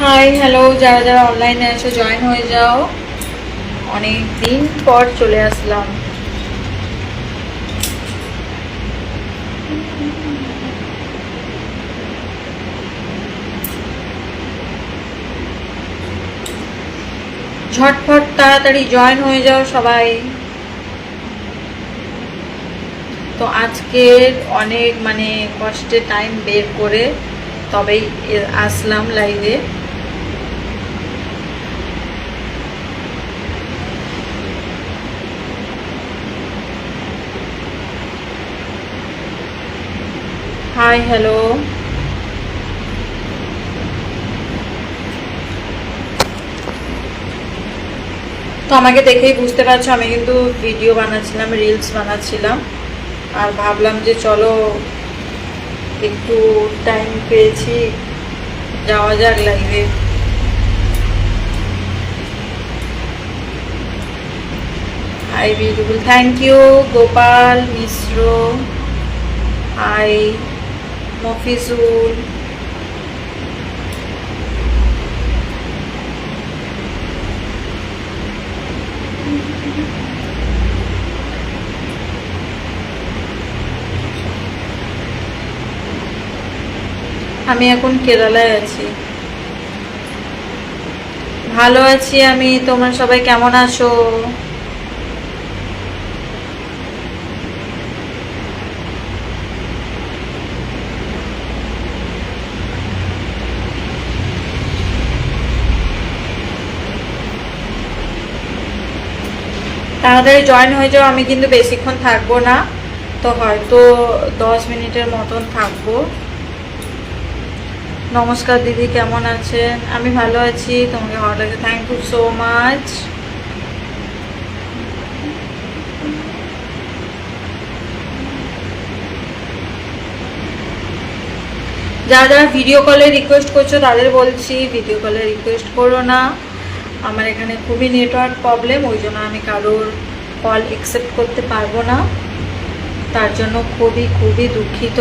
Hi hello, যারা যারা অনলাইনে আছো জয়েন হয়ে যাও। অনেক দিন পর চলে আসলাম। ঝটফট তাড়াতাড়ি জয়েন হয়ে যাও সবাই। তো আজকের অনেক কষ্টে টাইম বের করে তবেই আসলাম লাইভে। Hi hello. তো আমাকে দেখেই বুঝতে পারছো আমি কিন্তু ভিডিও বানাচ্ছিলাম, রিলস বানাচ্ছিলাম। আর ভাবলাম যে চলো একটু টাইম পেয়েছি, যাওয়া যাক লাইভে। Hi beautiful, thank you Gopal Mishra. Hi Mofizul. আমি এখন কেরালায় আছি। ভালো আছি আমি, তোমরা সবাই কেমন আছো? তাড়াতাড়ি জয়েন হয়ে যাও, আমি কিন্তু বেশিক্ষণ থাকবো না, তো হয়তো 10 মিনিটের মতন থাকবো। নমস্কার দিদি, কেমন আছেন? আমি ভালো আছি, তোমাকে ভালো লাগে, থ্যাংক ইউ সো মাচ। যারা যারা ভিডিও কলে রিকোয়েস্ট করছো তাদের বলছি ভিডিও কলে রিকোয়েস্ট করো না। আমার এখানে খুবই নেটওয়ার্ক প্রবলেম, ওই জন্য আমি কারোর কল অ্যাকসেপ্ট করতে পারবো না, তার জন্য খুবই খুবই দুঃখিত।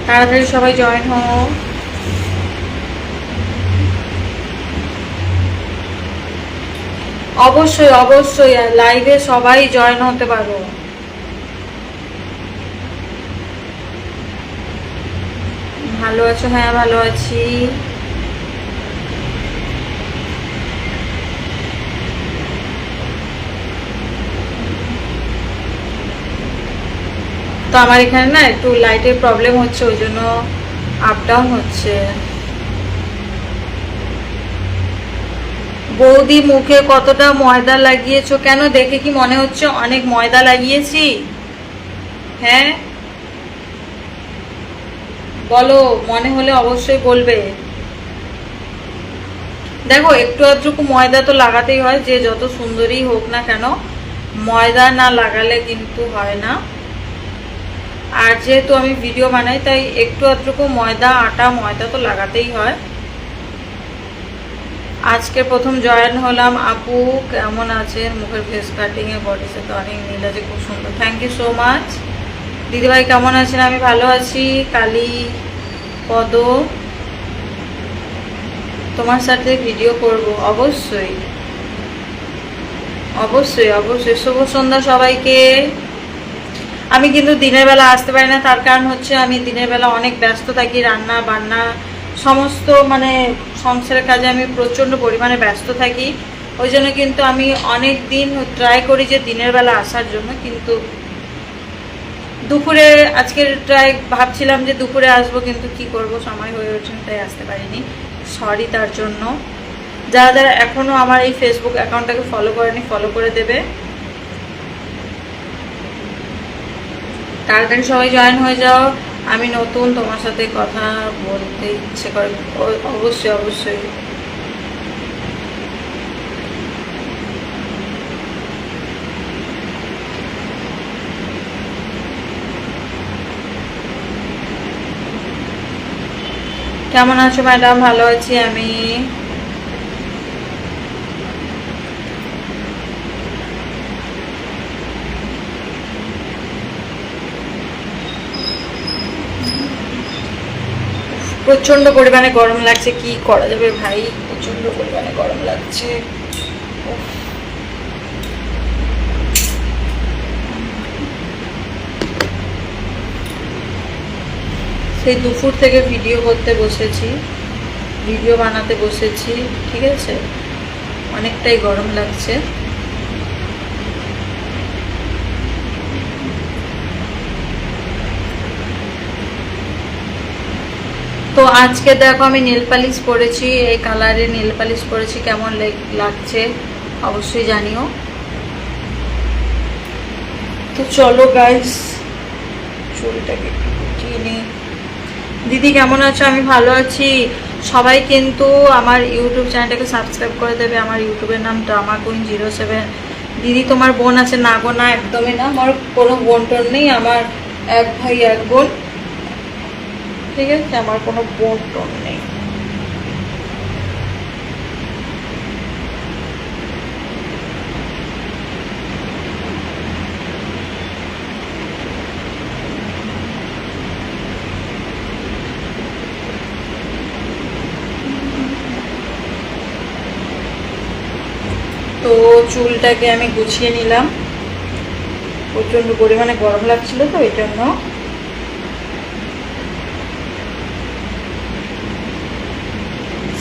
তাড়াতাড়ি সবাই জয়েন হও। অবশ্যই অবশ্যই লাইভে সবাই জয়েন হতে পারো। ভালো আছো? হ্যাঁ ভালো আছি। তো আমার এখানে না একটু লাইটের প্রবলেম হচ্ছে, ওই জন্য আপ ডাউন হচ্ছে। বৌদি মুখে কতটা ময়দা লাগিয়েছো কেন? দেখে কি মনে হচ্ছে অনেক ময়দা লাগিয়েছি? হ্যাঁ বলো, মনে হলে অবশ্যই বলবে। দেখো একটু আধটুকু ময়দা তো লাগাতেই হয়, যে যত সুন্দরী হোক না কেন ময়দা না লাগালে কিন্তু হয় না। আর যেহেতু আমি ভিডিও বানাই তাই একটু আধটুকু ময়দা, আটা ময়দা তো লাগাতেই হয়। আজকে প্রথম জয়েন হলাম। আপু কেমন আছেন? মুখের ফেস কাটিং এ বডির সাথে অনেক মিল আছে, খুব সুন্দর, থ্যাংক ইউ সো মাচ। দিদিভাই কেমন আছেন? আমি ভালো আছি। কালী পদ, তোমার সাথে ভিডিও করব অবশ্যই অবশ্যই অবশ্যই। শুভ সন্ধ্যা সবাইকে। আমি কিন্তু দিনের বেলা আসতে পারি না, তার কারণ হচ্ছে আমি দিনের বেলা অনেক ব্যস্ত থাকি, রান্না বান্না সমস্ত সংসারের কাজে আমি প্রচণ্ড পরিমাণে ব্যস্ত থাকি। ওই জন্য কিন্তু আমি অনেক দিন ট্রাই করি যে দিনের বেলা আসার জন্য, কিন্তু দুপুরে আজকে ট্রাই ভাবছিলাম যে দুপুরে আসবো, কিন্তু কি করব, সময় হয়ে ওঠেনি তাই আসতে পারিনি, সরি তার জন্য। যারা যারা এখনও আমার এই ফেসবুক অ্যাকাউন্টটাকে ফলো করেনি ফলো করে দেবে। তাড়াতাড়ি সবাই জয়েন হয়ে যাও, আমি নতুন, তোমার সাথে কথা বলতে ইচ্ছে করে। অবশ্যই অবশ্যই। কেমন আছো ম্যাডাম? ভালো আছি আমি। প্রচন্ড পরিমাণে গরম লাগছে, কি করা যাবে ভাই, প্রচন্ড পরিমাণে গরম লাগছে। সেই দুপুর থেকে ভিডিও করতে বসেছি, ভিডিও বানাতে বসেছি, ঠিক আছে, অনেকটাই গরম লাগছে। তো আজকে দেখো আমি নেল পালিশ পরেছি, এই কালারের নেল পালিশ পরেছি, কেমন লাগছে অবশ্যই জানিও। তো চলো গাইস, চুলটাকে কিনে। দিদি কেমন আছো? আমি ভালো আছি। সবাই কিন্তু আমার ইউটিউব চ্যানেলটাকে সাবস্ক্রাইব করে দেবে। আমার ইউটিউবের নাম ড্রামা কুইন 07। দিদি তোমার বোন আছে? না গো না, একদমই না, আমার কোনো বোন টোন নেই, আমার এক ভাই এক বোন, ঠিক আছে, আমার কোনো বোন টোন নেই। তো চুলটাকে আমি গুছিয়ে নিলাম, প্রচন্ড পরিমাণে গরম লাগছিল তো এই জন্য।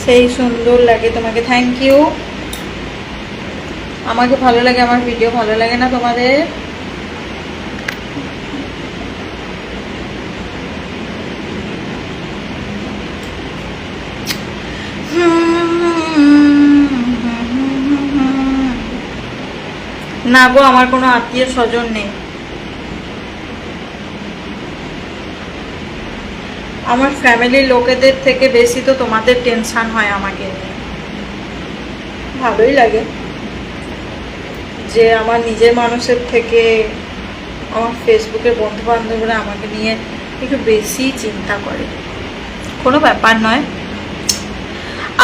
সেই সুন্দর লাগে তোমাকে, থ্যাংক ইউ। আমাকে ভালো লাগে, আমার ভিডিও ভালো লাগে না তোমাদের? না গো, আমার কোনো আত্মীয় স্বজন নেই, আমার ফ্যামিলির লোকেদের থেকে বেশি তো তোমাদের টেনশন হয় আমাকে নিয়ে। ভালোই লাগে যে আমার নিজের মানুষের থেকে আমার ফেসবুকের বন্ধু বান্ধবরা আমাকে নিয়ে একটু বেশি চিন্তা করে। কোনো ব্যাপার নয়।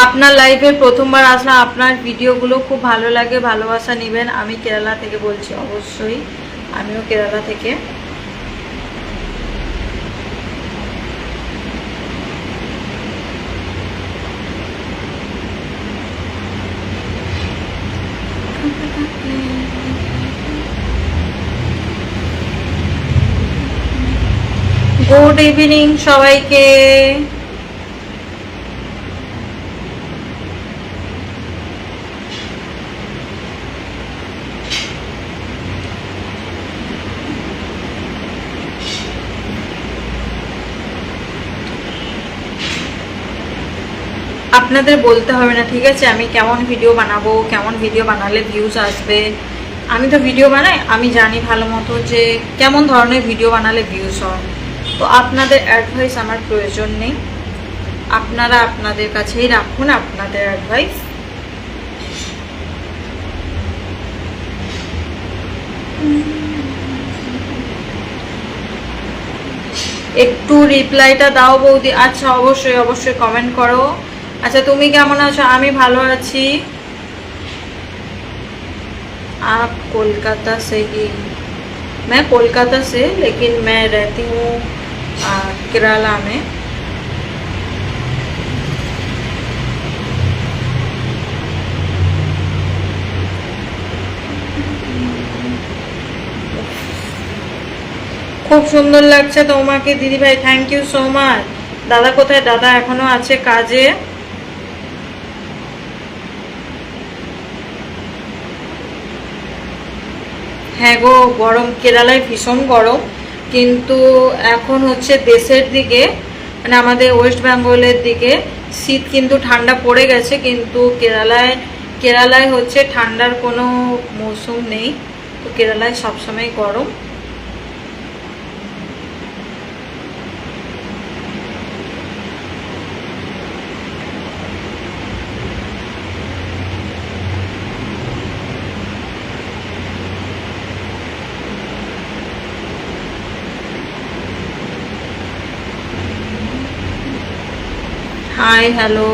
আপনার লাইভে প্রথমবার আসলাম, আপনার ভিডিওগুলো খুব ভালো লাগে, ভালোবাসা নেবেন। আমি কেরালা থেকে বলছি, অবশ্যই আমিও কেরালা থেকে। গুড ইভিনিং সবাইকে। আপনাদের বলতে হবে না, ঠিক আছে, আমি কেমন ভিডিও বানাবো, কেমন ভিডিও বানালে ভিউজ আসবে। আমি তো ভিডিও বানাই, আমি জানি ভালো মতো যে কেমন ধরনের ভিডিও বানালে ভিউজ হয়। তো আপনাদের অ্যাডভাইস আমার প্রয়োজন নেই, আপনারা আপনাদের কাছেই রাখুন আপনাদের অ্যাডভাইস। একটু রিপ্লাইটা দাও বৌদি। আচ্ছা, অবশ্যই অবশ্যই কমেন্ট করো। আচ্ছা, তুমি কেমন আছো? আমি ভালো আছি। आप कोलकाता से ही? मैं कोलकाता से, लेकिन मैं रहती हूँ केरला में। খুব সুন্দর লাগছে তোমাকে দিদি ভাই, থ্যাংক ইউ সো মাচ। দাদা কোথায়? দাদা এখনো আছে কাজে। হ্যাঁ গো, গরম কেরালায় ভীষণ গরম, কিন্তু এখন হচ্ছে দেশের দিকে, মানে আমাদের ওয়েস্ট বেঙ্গলের দিকে শীত কিন্তু ঠান্ডা পড়ে গেছে, কিন্তু কেরালায় হচ্ছে ঠান্ডার কোনো মৌসুম নেই, তো কেরালায় সবসময় গরম। Hi hello.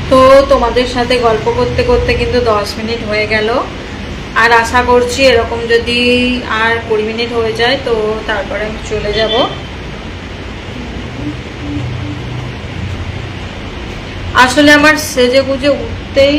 তো তোমাদের সাথে গল্প করতে করতে কিন্তু 10 মিনিট হয়ে গেল। আর আশা করছি এরকম যদি আর 20 মিনিট হয়ে যায় তো তারপরে আমি চলে যাব। আসলে আমার সেজে গুজে উঠতেই